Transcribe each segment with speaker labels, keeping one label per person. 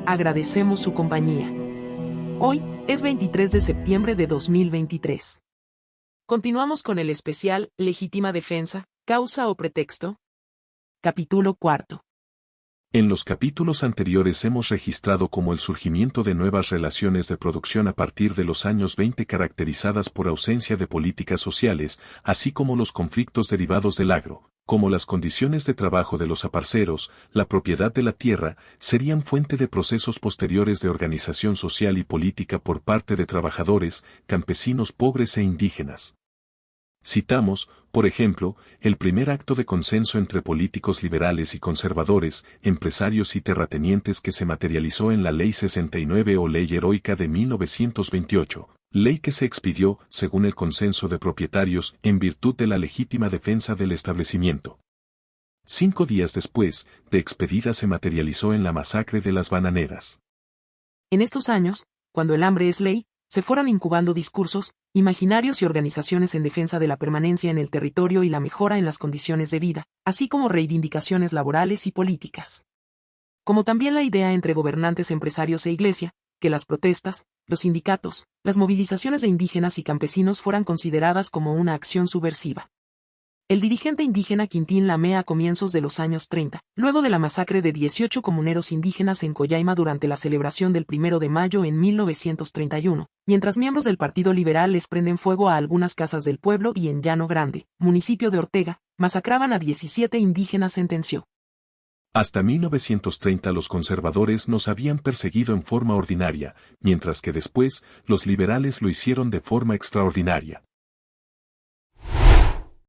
Speaker 1: Agradecemos su compañía. Hoy es 23 de septiembre de 2023. Continuamos con el especial Legítima Defensa, Causa o Pretexto. Capítulo 4.
Speaker 2: En los capítulos anteriores hemos registrado cómo el surgimiento de nuevas relaciones de producción a partir de los años 20 caracterizadas por ausencia de políticas sociales, así como los conflictos derivados del agro, como las condiciones de trabajo de los aparceros, la propiedad de la tierra, serían fuente de procesos posteriores de organización social y política por parte de trabajadores, campesinos pobres e indígenas. Citamos, por ejemplo, el primer acto de consenso entre políticos liberales y conservadores, empresarios y terratenientes que se materializó en la Ley 69 o Ley Heroica de 1928, ley que se expidió, según el consenso de propietarios, en virtud de la legítima defensa del establecimiento. 5 días después, de expedida se materializó en la masacre de las bananeras.
Speaker 1: En estos años, cuando el hambre es ley, se fueron incubando discursos, imaginarios y organizaciones en defensa de la permanencia en el territorio y la mejora en las condiciones de vida, así como reivindicaciones laborales y políticas. Como también la idea entre gobernantes, empresarios e iglesia, que las protestas, los sindicatos, las movilizaciones de indígenas y campesinos fueran consideradas como una acción subversiva. El dirigente indígena Quintín Lamé a comienzos de los años 30, luego de la masacre de 18 comuneros indígenas en Collaima durante la celebración del 1 de mayo en 1931, mientras miembros del Partido Liberal les prenden fuego a algunas casas del pueblo y en Llano Grande, municipio de Ortega, masacraban a 17 indígenas, sentenció.
Speaker 2: Hasta 1930 los conservadores nos habían perseguido en forma ordinaria, mientras que después, los liberales lo hicieron de forma extraordinaria.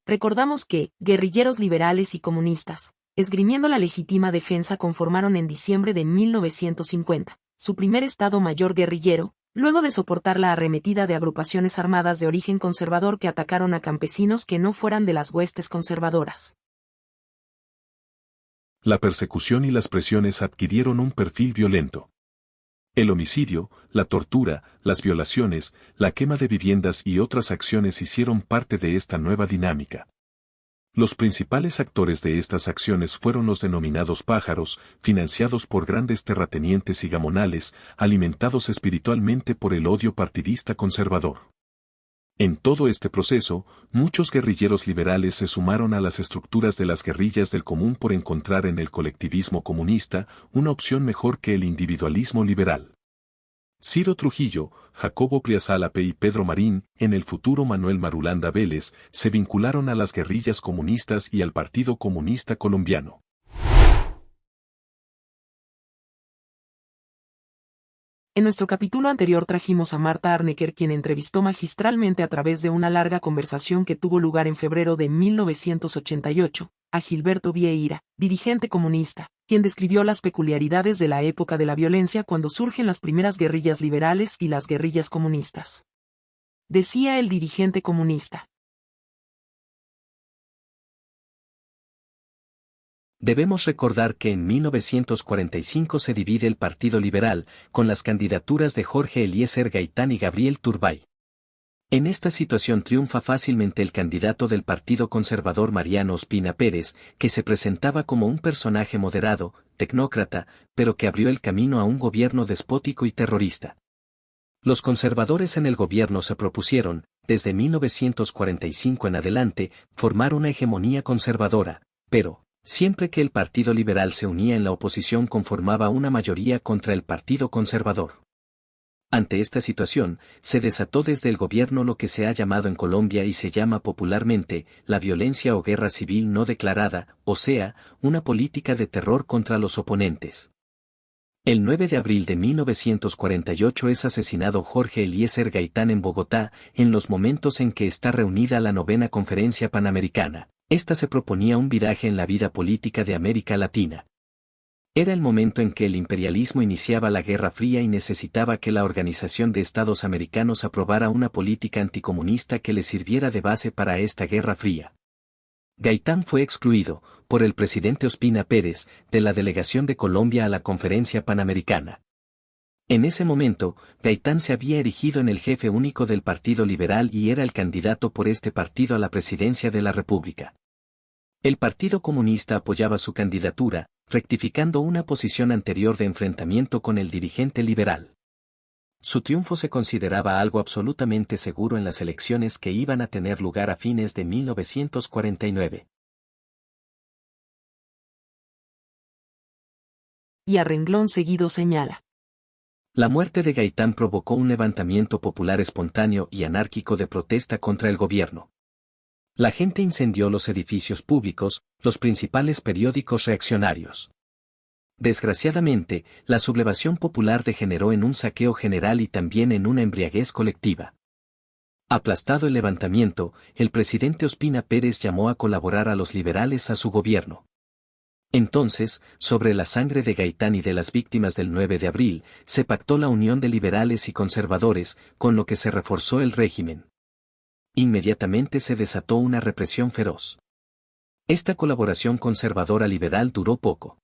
Speaker 1: Recordamos que, guerrilleros liberales y comunistas, esgrimiendo la legítima defensa, conformaron en diciembre de 1950, su primer Estado Mayor guerrillero, luego de soportar la arremetida de agrupaciones armadas de origen conservador que atacaron a campesinos que no fueran de las huestes conservadoras.
Speaker 2: La persecución y las presiones adquirieron un perfil violento. El homicidio, la tortura, las violaciones, la quema de viviendas y otras acciones hicieron parte de esta nueva dinámica. Los principales actores de estas acciones fueron los denominados pájaros, financiados por grandes terratenientes y gamonales, alimentados espiritualmente por el odio partidista conservador. En todo este proceso, muchos guerrilleros liberales se sumaron a las estructuras de las guerrillas del común por encontrar en el colectivismo comunista una opción mejor que el individualismo liberal. Ciro Trujillo, Jacobo Priazalape y Pedro Marín, en el futuro Manuel Marulanda Vélez, se vincularon a las guerrillas comunistas y al Partido Comunista Colombiano.
Speaker 1: En nuestro capítulo anterior trajimos a Marta Arnecker, quien entrevistó magistralmente a través de una larga conversación que tuvo lugar en febrero de 1988, a Gilberto Vieira, dirigente comunista, quien describió las peculiaridades de la época de la violencia cuando surgen las primeras guerrillas liberales y las guerrillas comunistas. Decía el dirigente comunista:
Speaker 3: Debemos recordar que en 1945 se divide el Partido Liberal, con las candidaturas de Jorge Eliezer Gaitán y Gabriel Turbay. En esta situación triunfa fácilmente el candidato del Partido Conservador Mariano Ospina Pérez, que se presentaba como un personaje moderado, tecnócrata, pero que abrió el camino a un gobierno despótico y terrorista. Los conservadores en el gobierno se propusieron, desde 1945 en adelante, formar una hegemonía conservadora, pero, siempre que el Partido Liberal se unía en la oposición, conformaba una mayoría contra el Partido Conservador. Ante esta situación, se desató desde el gobierno lo que se ha llamado en Colombia y se llama popularmente, la violencia o guerra civil no declarada, o sea, una política de terror contra los oponentes. El 9 de abril de 1948 es asesinado Jorge Eliezer Gaitán en Bogotá, en los momentos en que está reunida la 9ª Conferencia Panamericana. Esta se proponía un viraje en la vida política de América Latina. Era el momento en que el imperialismo iniciaba la Guerra Fría y necesitaba que la Organización de Estados Americanos aprobara una política anticomunista que le sirviera de base para esta Guerra Fría. Gaitán fue excluido, por el presidente Ospina Pérez, de la delegación de Colombia a la Conferencia Panamericana. En ese momento, Gaitán se había erigido en el jefe único del Partido Liberal y era el candidato por este partido a la presidencia de la República. El Partido Comunista apoyaba su candidatura, rectificando una posición anterior de enfrentamiento con el dirigente liberal. Su triunfo se consideraba algo absolutamente seguro en las elecciones que iban a tener lugar a fines de 1949.
Speaker 1: Y a renglón seguido señala.
Speaker 3: La muerte de Gaitán provocó un levantamiento popular espontáneo y anárquico de protesta contra el gobierno. La gente incendió los edificios públicos, los principales periódicos reaccionarios. Desgraciadamente, la sublevación popular degeneró en un saqueo general y también en una embriaguez colectiva. Aplastado el levantamiento, el presidente Ospina Pérez llamó a colaborar a los liberales a su gobierno. Entonces, sobre la sangre de Gaitán y de las víctimas del 9 de abril, se pactó la unión de liberales y conservadores, con lo que se reforzó el régimen. Inmediatamente se desató una represión feroz. Esta colaboración conservadora liberal duró poco.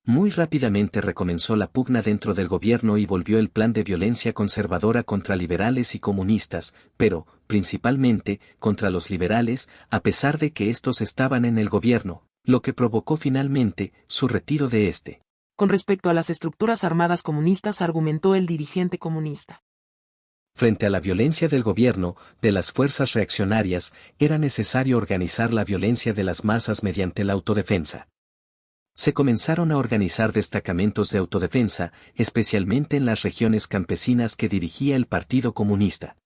Speaker 3: Muy rápidamente recomenzó la pugna dentro del gobierno y volvió el plan de violencia conservadora contra liberales y comunistas, pero, principalmente, contra los liberales, a pesar de que estos estaban en el gobierno, lo que provocó finalmente su retiro de este.
Speaker 1: Con respecto a las estructuras armadas comunistas, argumentó el dirigente comunista.
Speaker 3: Frente a la violencia del gobierno, de las fuerzas reaccionarias, era necesario organizar la violencia de las masas mediante la autodefensa. Se comenzaron a organizar destacamentos de autodefensa, especialmente en las regiones campesinas que dirigía el Partido Comunista.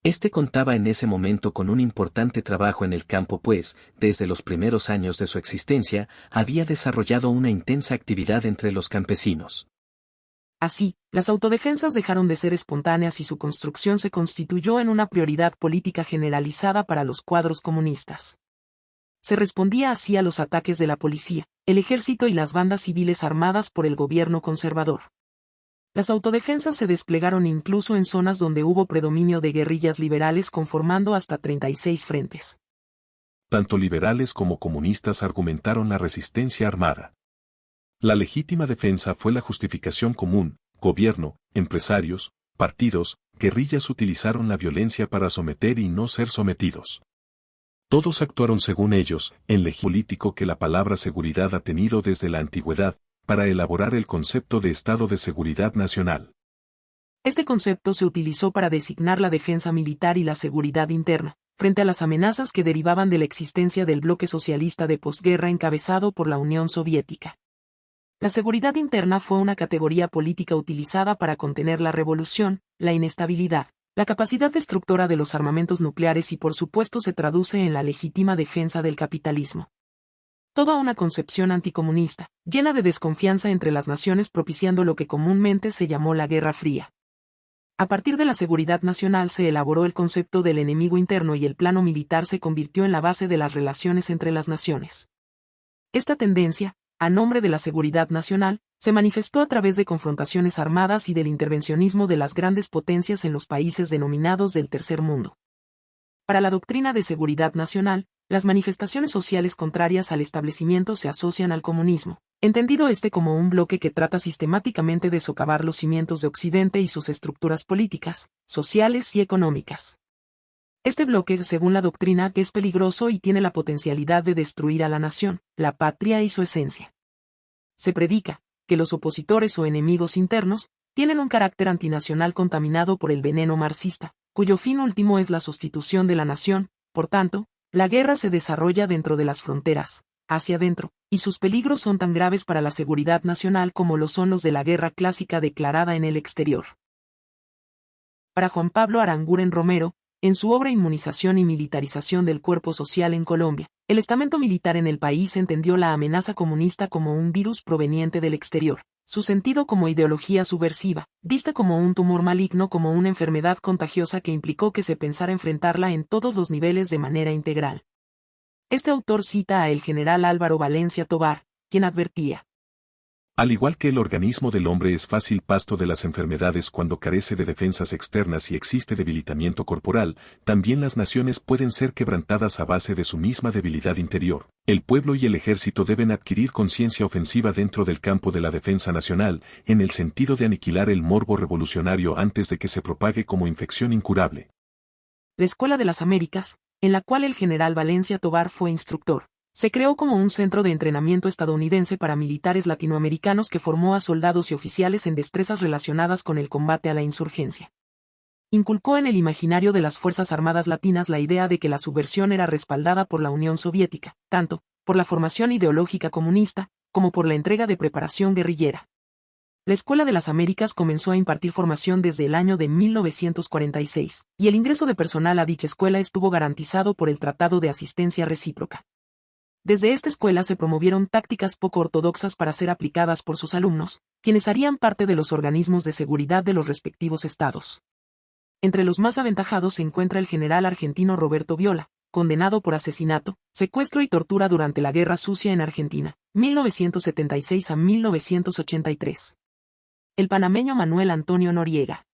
Speaker 3: Este contaba en ese momento con un importante trabajo en el campo pues, desde los primeros años de su existencia, había desarrollado una intensa actividad entre los campesinos.
Speaker 1: Así, las autodefensas dejaron de ser espontáneas y su construcción se constituyó en una prioridad política generalizada para los cuadros comunistas. Se respondía así a los ataques de la policía, el ejército y las bandas civiles armadas por el gobierno conservador. Las autodefensas se desplegaron incluso en zonas donde hubo predominio de guerrillas liberales conformando hasta 36 frentes.
Speaker 2: Tanto liberales como comunistas argumentaron la resistencia armada. La legítima defensa fue la justificación común, gobierno, empresarios, partidos, guerrillas utilizaron la violencia para someter y no ser sometidos. Todos actuaron según ellos, en legítimo político que la palabra seguridad ha tenido desde la antigüedad, para elaborar el concepto de Estado de Seguridad Nacional.
Speaker 1: Este concepto se utilizó para designar la defensa militar y la seguridad interna, frente a las amenazas que derivaban de la existencia del bloque socialista de posguerra encabezado por la Unión Soviética. La seguridad interna fue una categoría política utilizada para contener la revolución, la inestabilidad, la capacidad destructora de los armamentos nucleares y por supuesto se traduce en la legítima defensa del capitalismo. Toda una concepción anticomunista, llena de desconfianza entre las naciones propiciando lo que comúnmente se llamó la Guerra Fría. A partir de la seguridad nacional se elaboró el concepto del enemigo interno y el plano militar se convirtió en la base de las relaciones entre las naciones. Esta tendencia, a nombre de la seguridad nacional, se manifestó a través de confrontaciones armadas y del intervencionismo de las grandes potencias en los países denominados del Tercer Mundo. Para la doctrina de seguridad nacional, las manifestaciones sociales contrarias al establecimiento se asocian al comunismo, entendido este como un bloque que trata sistemáticamente de socavar los cimientos de Occidente y sus estructuras políticas, sociales y económicas. Este bloque, según la doctrina, es peligroso y tiene la potencialidad de destruir a la nación, la patria y su esencia. Se predica que los opositores o enemigos internos tienen un carácter antinacional contaminado por el veneno marxista, cuyo fin último es la sustitución de la nación. Por tanto, la guerra se desarrolla dentro de las fronteras, hacia adentro, y sus peligros son tan graves para la seguridad nacional como lo son los de la guerra clásica declarada en el exterior. Para Juan Pablo Aranguren Romero, en su obra Inmunización y militarización del cuerpo social en Colombia, el estamento militar en el país entendió la amenaza comunista como un virus proveniente del exterior, su sentido como ideología subversiva, vista como un tumor maligno como una enfermedad contagiosa que implicó que se pensara enfrentarla en todos los niveles de manera integral. Este autor cita a el general Álvaro Valencia Tovar, quien advertía:
Speaker 2: al igual que el organismo del hombre es fácil pasto de las enfermedades cuando carece de defensas externas y existe debilitamiento corporal, también las naciones pueden ser quebrantadas a base de su misma debilidad interior. El pueblo y el ejército deben adquirir conciencia ofensiva dentro del campo de la defensa nacional, en el sentido de aniquilar el morbo revolucionario antes de que se propague como infección incurable.
Speaker 1: La Escuela de las Américas, en la cual el general Valencia Tovar fue instructor, Se creó como un centro de entrenamiento estadounidense para militares latinoamericanos que formó a soldados y oficiales en destrezas relacionadas con el combate a la insurgencia. Inculcó en el imaginario de las Fuerzas Armadas latinas la idea de que la subversión era respaldada por la Unión Soviética, tanto por la formación ideológica comunista, como por la entrega de preparación guerrillera. La Escuela de las Américas comenzó a impartir formación desde el año de 1946, y el ingreso de personal a dicha escuela estuvo garantizado por el Tratado de Asistencia Recíproca. Desde esta escuela se promovieron tácticas poco ortodoxas para ser aplicadas por sus alumnos, quienes harían parte de los organismos de seguridad de los respectivos estados. Entre los más aventajados se encuentra el general argentino Roberto Viola, condenado por asesinato, secuestro y tortura durante la Guerra Sucia en Argentina, 1976 a 1983. El panameño Manuel Antonio Noriega.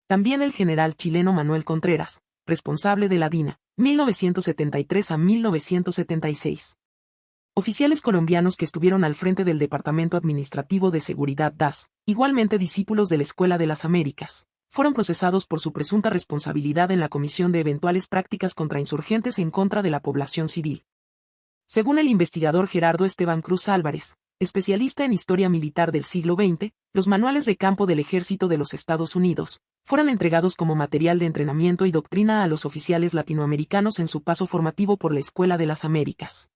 Speaker 1: También el general chileno Manuel Contreras, responsable de la DINA, 1973 a 1976. Oficiales colombianos que estuvieron al frente del Departamento Administrativo de Seguridad DAS, igualmente discípulos de la Escuela de las Américas, fueron procesados por su presunta responsabilidad en la comisión de eventuales prácticas contrainsurgentes en contra de la población civil. Según el investigador Gerardo Esteban Cruz Álvarez, especialista en historia militar del siglo XX, los manuales de campo del Ejército de los Estados Unidos fueron entregados como material de entrenamiento y doctrina a los oficiales latinoamericanos en su paso formativo por la Escuela de las Américas.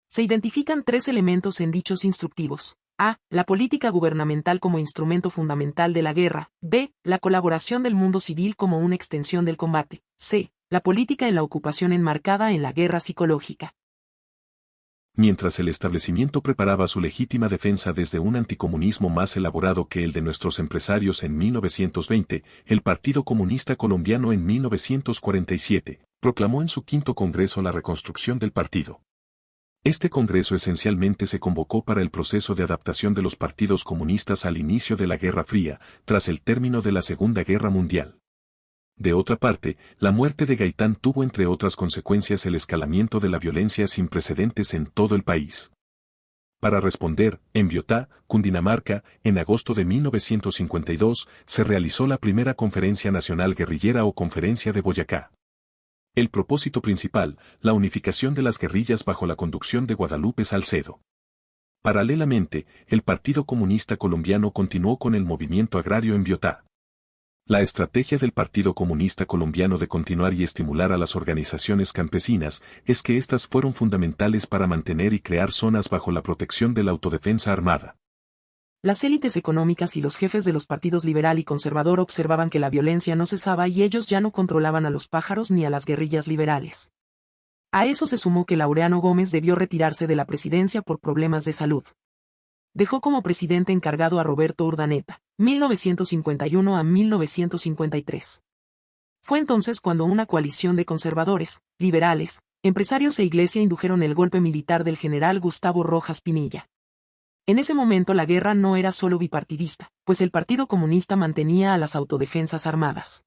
Speaker 1: Se identifican 3 elementos en dichos instructivos. A. La política gubernamental como instrumento fundamental de la guerra. B. La colaboración del mundo civil como una extensión del combate. C. La política en la ocupación enmarcada en la guerra psicológica.
Speaker 2: Mientras el establecimiento preparaba su legítima defensa desde un anticomunismo más elaborado que el de nuestros empresarios en 1920, el Partido Comunista Colombiano en 1947 proclamó en su quinto congreso la reconstrucción del partido. Este congreso esencialmente se convocó para el proceso de adaptación de los partidos comunistas al inicio de la Guerra Fría, tras el término de la Segunda Guerra Mundial. De otra parte, la muerte de Gaitán tuvo entre otras consecuencias el escalamiento de la violencia sin precedentes en todo el país. Para responder, en Biotá, Cundinamarca, en agosto de 1952, se realizó la primera Conferencia Nacional Guerrillera o Conferencia de Boyacá. El propósito principal, la unificación de las guerrillas bajo la conducción de Guadalupe Salcedo. Paralelamente, el Partido Comunista Colombiano continuó con el movimiento agrario en Biotá. La estrategia del Partido Comunista Colombiano de continuar y estimular a las organizaciones campesinas es que éstas fueron fundamentales para mantener y crear zonas bajo la protección de la autodefensa armada.
Speaker 1: Las élites económicas y los jefes de los partidos liberal y conservador observaban que la violencia no cesaba y ellos ya no controlaban a los pájaros ni a las guerrillas liberales. A eso se sumó que Laureano Gómez debió retirarse de la presidencia por problemas de salud. Dejó como presidente encargado a Roberto Urdaneta, 1951 a 1953. Fue entonces cuando una coalición de conservadores, liberales, empresarios e iglesia indujeron el golpe militar del general Gustavo Rojas Pinilla. En ese momento la guerra no era solo bipartidista, pues el Partido Comunista mantenía a las autodefensas armadas.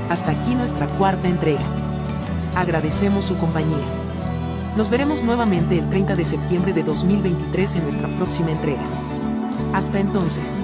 Speaker 1: Hasta aquí nuestra cuarta entrega. Agradecemos su compañía. Nos veremos nuevamente el 30 de septiembre de 2023 en nuestra próxima entrega. Hasta entonces.